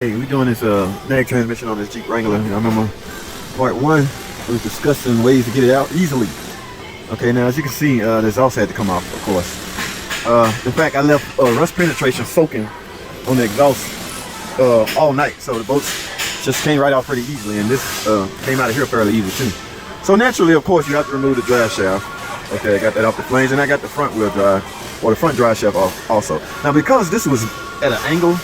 Hey, we're doing this mag transmission on this Jeep Wrangler. I remember part one was discussing ways to get it out easily. Okay, now as you can see, this also had to come off, of course. In fact, I left rust penetration soaking on the exhaust all night, so the bolts just came right off pretty easily, and this came out of here fairly easy too. So naturally, of course, you have to remove the drive shaft. Okay, I got that off the flange, and I got the front wheel drive, or the front drive shaft off also. Now because this was at an angle,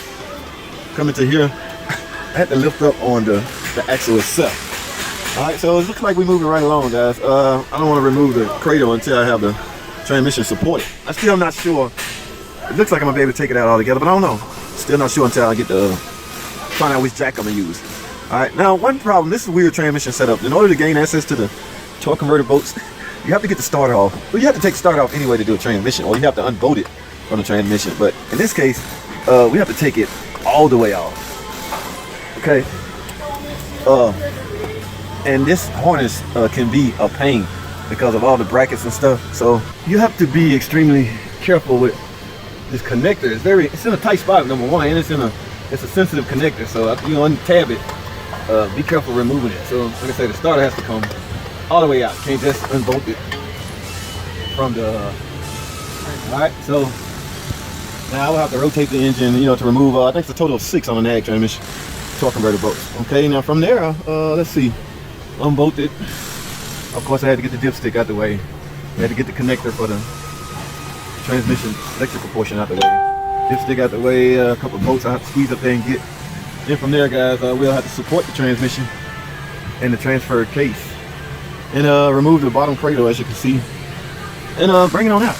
coming to here, I had to lift up on the axle itself. Alright, so it looks like we're moving right along, guys. I don't want to remove the cradle until I have the transmission supported. I still am not sure. It looks like I'm going to be able to take it out altogether, but I don't know. Still not sure until I get to find out which jack I'm going to use. Alright, now one problem, this is a weird transmission setup. In order to gain access to the torque converter bolts, you have to get the starter off. Well, you have to take the starter off anyway to do a transmission, or you have to unbolt it from the transmission. But in this case, we have to take it all the way off. Okay. And this harness can be a pain because of all the brackets and stuff. So you have to be extremely careful with this connector. It's in a tight spot, number one, and it's a sensitive connector. So after you untab it, be careful removing it. So like I say, the starter has to come all the way out. You can't just unbolt it from the. All right, so now I will have to rotate the engine, you know, to remove, I think it's a total of 6 on the nag transmission torque converter bolts. Okay, now from there, let's see, unbolt it. Of course, I had to get the dipstick out the way. I had to get the connector for the transmission electrical portion out the way. Dipstick out the way, a couple of bolts I have to squeeze up there and get. Then from there, guys, we'll have to support the transmission and the transfer case. And remove the bottom cradle, as you can see. And bring it on out.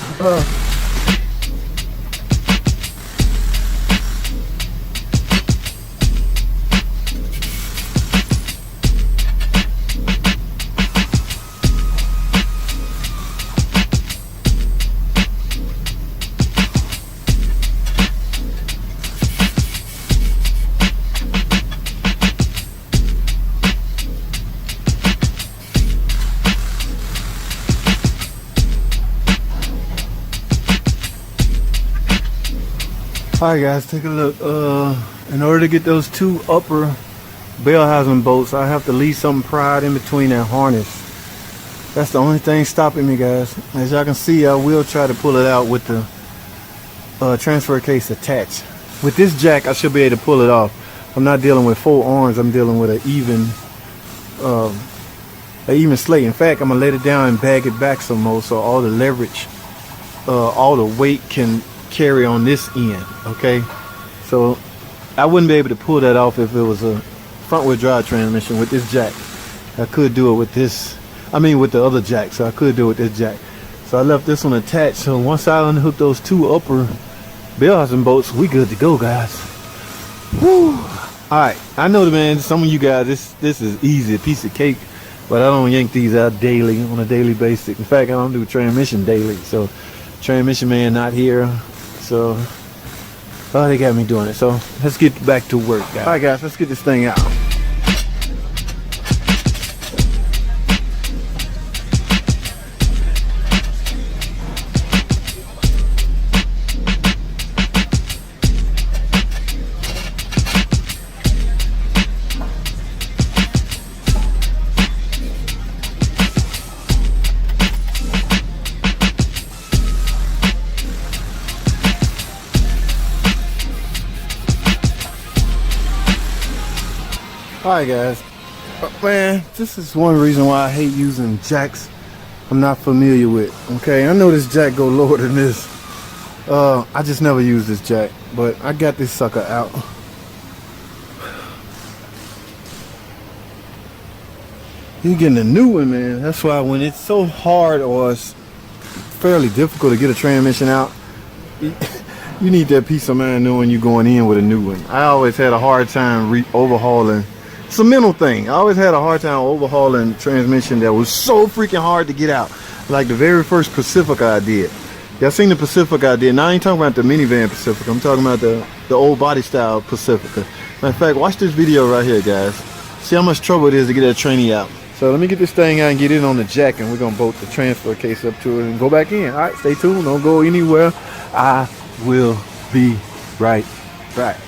Alright guys, take a look. In order to get those 2 upper bell housing bolts, I have to leave something pried in between that harness. That's the only thing stopping me, guys. As y'all can see, I will try to pull it out with the transfer case attached. With this jack, I should be able to pull it off. I'm not dealing with 4 arms, I'm dealing with an even slate. In fact, I'm gonna let it down and bag it back some more so all the leverage, all the weight can carry on this end. Okay, so I wouldn't be able to pull that off if it was a front wheel drive transmission with this jack. I could do it with this, with the other jack, so I could do it with this jack. So I left this one attached, so once I unhook those 2 upper bell housing bolts, we good to go, guys. Whew. Alright, I know, man, some of you guys, this is easy, a piece of cake, but I don't yank these out daily, on a daily basis. In fact, I don't do transmission daily, so transmission man not here. So, they got me doing it. So, let's get back to work, guys. Alright guys, let's get this thing out. Alright guys, man, this is one reason why I hate using jacks I'm not familiar with. Okay, I know this jack go lower than this. I just never use this jack, but I got this sucker out. You're getting a new one, man. That's why when it's so hard or it's fairly difficult to get a transmission out, you need that peace of mind knowing you're going in with a new one. I always had a hard time overhauling. It's a mental thing. I always had a hard time overhauling transmission that was so freaking hard to get out. Like the very first Pacifica I did. Y'all seen the Pacifica I did. Now I ain't talking about the minivan Pacifica. I'm talking about the old body style Pacifica. Matter of fact, watch this video right here, guys. See how much trouble it is to get that tranny out. So let me get this thing out and get it on the jack, and we're gonna bolt the transfer case up to it and go back in. All right, stay tuned. Don't go anywhere. I will be right back.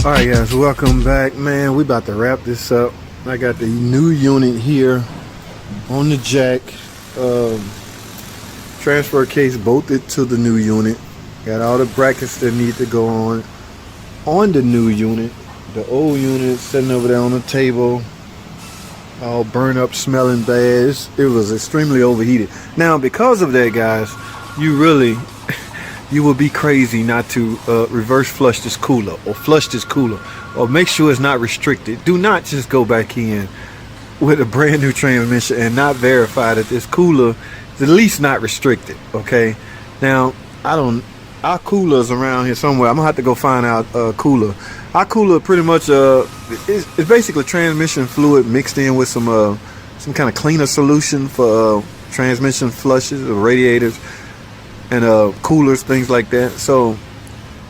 Alright guys, welcome back. Man, we about to wrap this up. I got the new unit here on the jack. Transfer case bolted to the new unit. Got all the brackets that need to go on the new unit. The old unit sitting over there on the table, all burned up, smelling bad. It was extremely overheated. Now, because of that, guys, you will be crazy not to reverse flush this cooler or flush this cooler, or make sure it's not restricted. Do not just go back in with a brand new transmission and not verify that this cooler is at least not restricted. Okay, now our cooler's around here somewhere. I'm gonna have to go find out cooler. Our cooler pretty much it's basically transmission fluid mixed in with some kind of cleaner solution for transmission flushes or radiators and coolers, things like that. So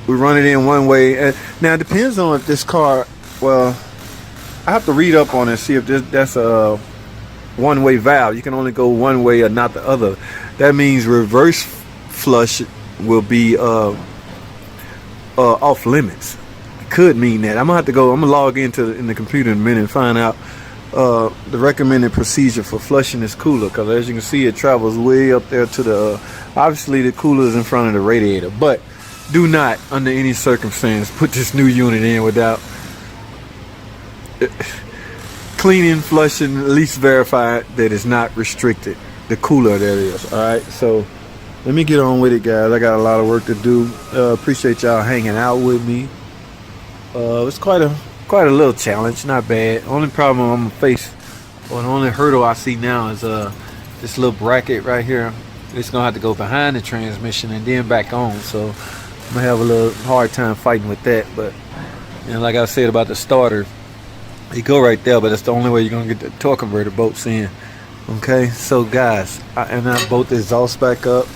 we run it in one way. And now it depends on if this car, well, I have to read up on it and see if that's a one-way valve. You can only go one way or not the other. That means reverse flush will be off limits. It could mean that. I'm gonna log in the computer in a minute and find out the recommended procedure for flushing this cooler, because as you can see, it travels way up there to the obviously the cooler is in front of the radiator. But do not under any circumstance put this new unit in without cleaning, flushing, at least verify that it's not restricted, the cooler, that is. All right, so let me get on with it, guys. I got a lot of work to do. Appreciate y'all hanging out with me. It's quite a little challenge, not bad. Only problem I'm gonna face, or the only hurdle I see now, is this little bracket right here. It's gonna have to go behind the transmission and then back on. So I'm gonna have a little hard time fighting with that. But like I said about the starter, you go right there, but that's the only way you're gonna get the torque converter bolts in. Okay, so guys, I bolt the exhaust back up,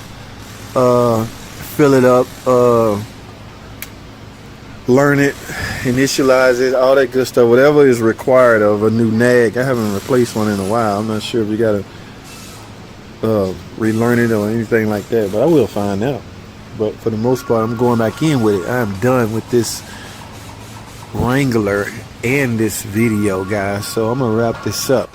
fill it up, learn it, initialize it, all that good stuff, whatever is required of a new nag. I haven't replaced one in a while. I'm not sure if you gotta relearn it or anything like that, but I will find out. But for the most part, I'm going back in with it. I'm done with this Wrangler and this video, guys, so I'm gonna wrap this up.